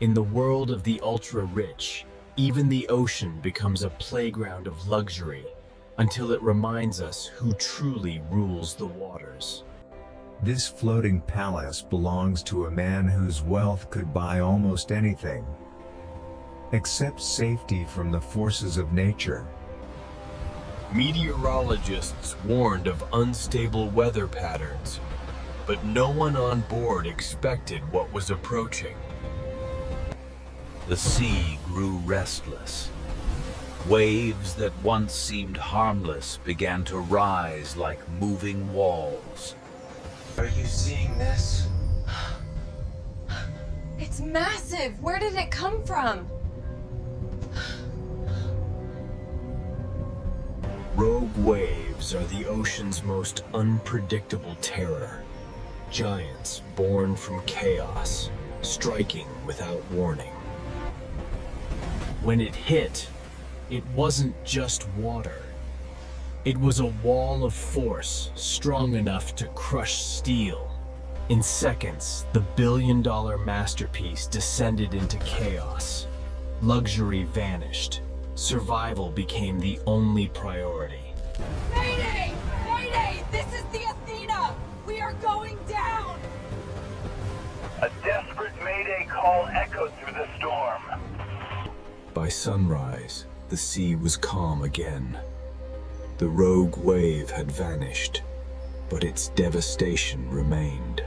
In the world of the ultra-rich, even the ocean becomes a playground of luxury until it reminds us who truly rules the waters. This floating palace belongs to a man whose wealth could buy almost anything, except safety from the forces of nature. Meteorologists warned of unstable weather patterns, but no one on board expected what was approaching. The sea grew restless. Waves that once seemed harmless began to rise like moving walls. Are you seeing this? It's massive! Where did it come from? Rogue waves are the ocean's most unpredictable terror. Giants born from chaos, striking without warning. When it hit, it wasn't just water. It was a wall of force strong enough to crush steel. In seconds, the billion-dollar masterpiece descended into chaos. Luxury vanished. Survival became the only priority. Mayday! Mayday! This is the Athena! We are going down! A desperate mayday call echoed through the storm. By sunrise, the sea was calm again. The rogue wave had vanished, but its devastation remained.